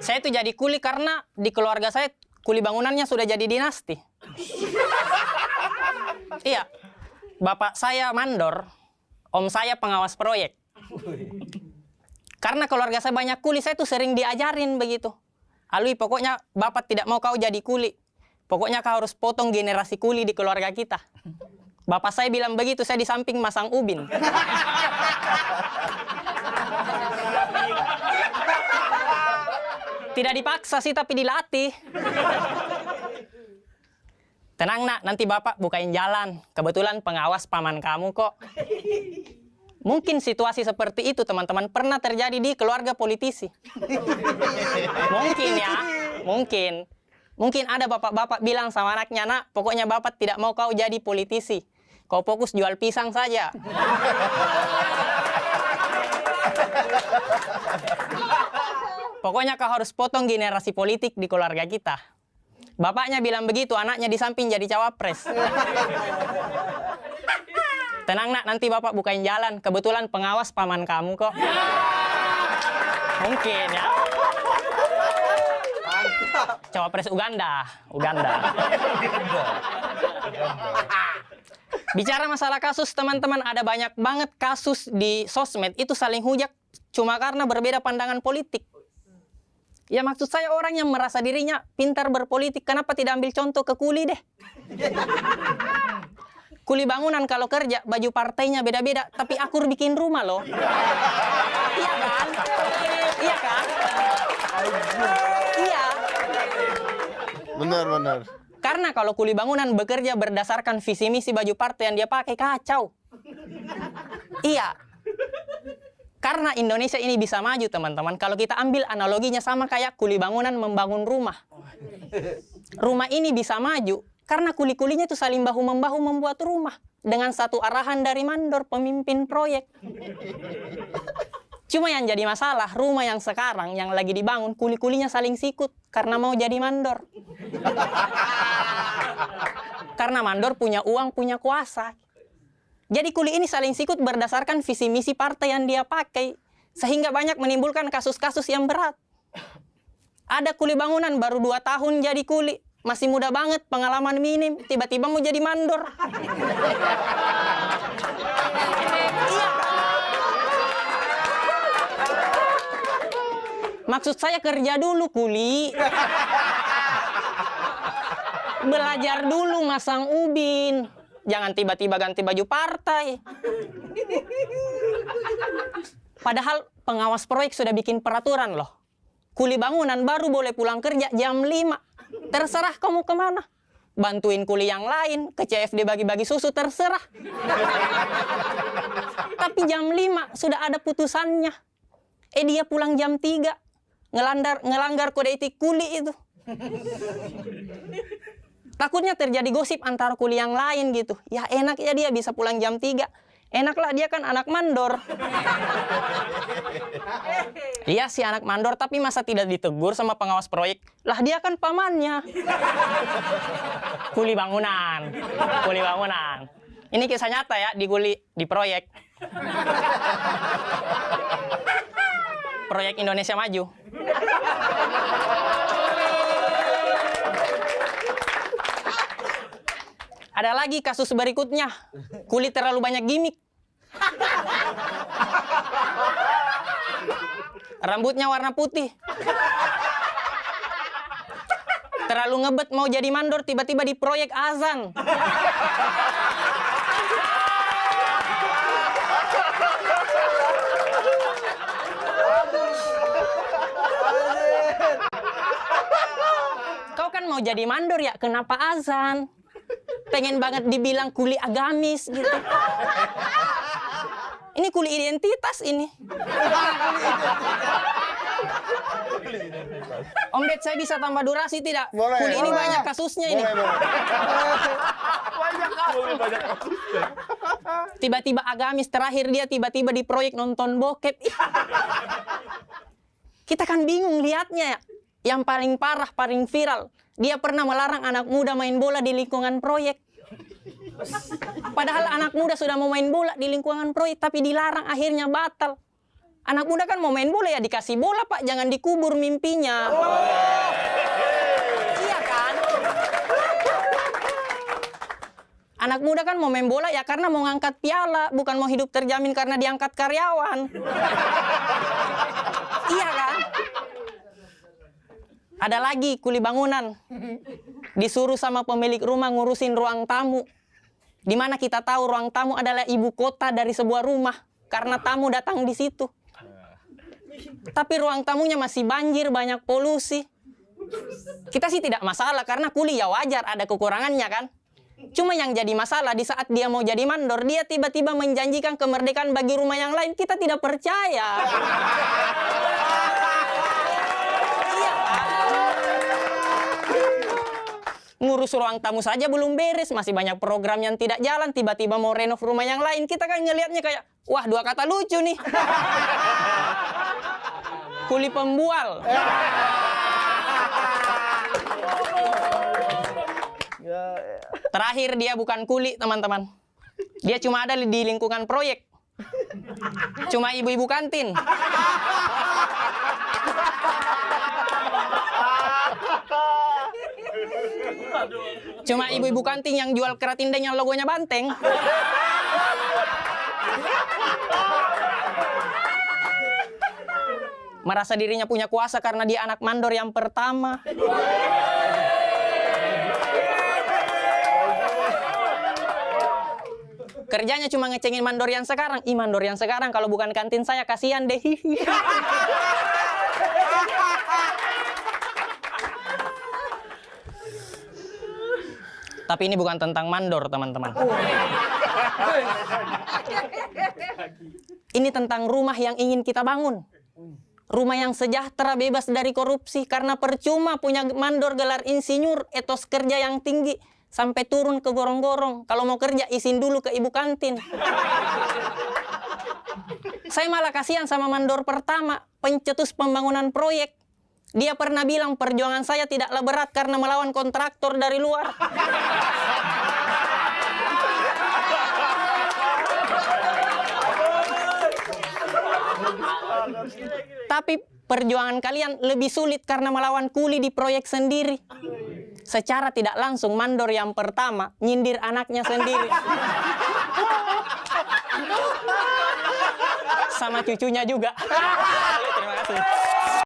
Saya itu jadi kuli karena di keluarga saya kuli bangunannya sudah jadi dinasti. Iya, bapak saya mandor, om saya pengawas proyek. Karena keluarga saya banyak kuli, saya tuh sering diajarin begitu. Alwi, pokoknya bapak tidak mau kau jadi kuli. Pokoknya kau harus potong generasi kuli di keluarga kita. Bapak saya bilang begitu, saya di samping masang ubin. Tidak dipaksa sih, tapi dilatih. Tenang nak, nanti bapak bukain jalan. Kebetulan pengawas paman kamu kok. Mungkin situasi seperti itu teman-teman pernah terjadi di keluarga politisi. Mungkin ya, mungkin. Mungkin ada bapak-bapak bilang sama anaknya, nak, pokoknya bapak tidak mau kau jadi politisi. Kau fokus jual pisang saja. Pokoknya kau harus potong generasi politik di keluarga kita. Bapaknya bilang begitu, anaknya di samping jadi cawapres. Tenang nak, nanti bapak bukain jalan. Kebetulan pengawas paman kamu kok. Mungkin ya. Cawapres Uganda. Bicara masalah kasus, teman-teman, ada banyak banget kasus di sosmed itu saling hujat cuma karena berbeda pandangan politik. Ya maksud saya orang yang merasa dirinya pintar berpolitik, kenapa tidak ambil contoh ke kuli deh? Kuli bangunan kalau kerja, baju partainya beda-beda, tapi akur bikin rumah loh. Iya kan? Iya kan? Iya. Benar. Karena kalau kuli bangunan bekerja berdasarkan visi misi baju partai yang dia pakai, kacau. Iya. Karena Indonesia ini bisa maju, teman-teman. Kalau kita ambil analoginya sama kayak kuli bangunan membangun rumah. Rumah ini bisa maju karena kuli-kulinya itu saling bahu-membahu membuat rumah. Dengan satu arahan dari mandor, pemimpin proyek. Cuma yang jadi masalah, rumah yang sekarang, yang lagi dibangun, kuli-kulinya saling sikut. Karena mau jadi mandor. Karena mandor punya uang, punya kuasa. Jadi kuli ini saling sikut berdasarkan visi misi partai yang dia pakai. Sehingga banyak menimbulkan kasus-kasus yang berat. Ada kuli bangunan baru 2 tahun jadi kuli. Masih muda banget, pengalaman minim. Tiba-tiba mau jadi mandor. Iya. Maksud saya kerja dulu kuli. Belajar dulu masang ubin. Jangan tiba-tiba ganti baju partai. Padahal pengawas proyek sudah bikin peraturan loh. Kuli bangunan baru boleh pulang kerja jam 5. Terserah kamu kemana. Bantuin kuli yang lain, ke CFD bagi-bagi susu, terserah. Tapi jam 5 sudah ada putusannya. Dia pulang jam 3. Ngelanggar kode etik kuli itu. Takutnya terjadi gosip antara kuli yang lain gitu. Ya enak ya dia bisa pulang jam 3. Enaklah dia kan anak mandor. Iya sih anak mandor, tapi masa tidak ditegur sama pengawas proyek? Lah dia kan pamannya. Kuli bangunan. Ini kisah nyata ya di proyek. Proyek Indonesia Maju. Ada lagi kasus berikutnya. Kuli terlalu banyak gimmick. Rambutnya warna putih. Terlalu ngebet mau jadi mandor, tiba-tiba di proyek azan. Kau kan mau jadi mandor ya, kenapa azan? Pengen banget dibilang kuli agamis gitu. Ini kuli identitas ini. Om Ded, saya bisa tambah durasi tidak? Boleh, kuli ini boleh. banyak kasusnya ini. Banyak kasusnya. Tiba-tiba agamis, terakhir dia tiba-tiba di proyek nonton bokep. Kita kan bingung lihatnya ya. Yang paling parah, paling viral, dia pernah melarang anak muda main bola di lingkungan proyek. Padahal anak muda sudah mau main bola di lingkungan proyek, tapi dilarang, akhirnya batal. Anak muda kan mau main bola ya dikasih bola Pak, jangan dikubur mimpinya. Iya kan? Anak muda kan mau main bola ya karena mau ngangkat piala, bukan mau hidup terjamin karena diangkat karyawan. Iya kan? Ada lagi kuli bangunan. Disuruh sama pemilik rumah ngurusin ruang tamu. Di mana kita tahu ruang tamu adalah ibu kota dari sebuah rumah karena tamu datang di situ. Tapi ruang tamunya masih banjir, banyak polusi. Kita sih tidak masalah karena kuli ya wajar, ada kekurangannya kan. Cuma yang jadi masalah di saat dia mau jadi mandor, dia tiba-tiba menjanjikan kemerdekaan bagi rumah yang lain. Kita tidak percaya. Iya kan? Ngurus ruang tamu saja belum beres, masih banyak program yang tidak jalan. Tiba-tiba mau renov rumah yang lain, kita kan ngelihatnya kayak, wah dua kata lucu nih. Kuli pembual. Terakhir dia bukan kuli teman-teman. Dia cuma ada di lingkungan proyek. Cuma ibu-ibu kantin. Cuma ibu-ibu kantin yang jual kerat indeng yang logonya banteng. Merasa dirinya punya kuasa karena dia anak mandor yang pertama. Kerjanya cuma ngecengin mandor yang sekarang. Ih, mandor yang sekarang kalau bukan kantin saya kasihan deh. Tapi ini bukan tentang mandor, teman-teman. Ini tentang rumah yang ingin kita bangun. Rumah yang sejahtera, bebas dari korupsi. Karena percuma punya mandor gelar insinyur, etos kerja yang tinggi. Sampai turun ke gorong-gorong. Kalau mau kerja, izin dulu ke ibu kantin. Saya malah kasihan sama mandor pertama, pencetus pembangunan proyek. Dia pernah bilang perjuangan saya tidaklah berat karena melawan kontraktor dari luar. Tapi perjuangan kalian lebih sulit karena melawan kuli di proyek sendiri. Secara tidak langsung mandor yang pertama nyindir anaknya sendiri. Sama cucunya juga. Terima kasih.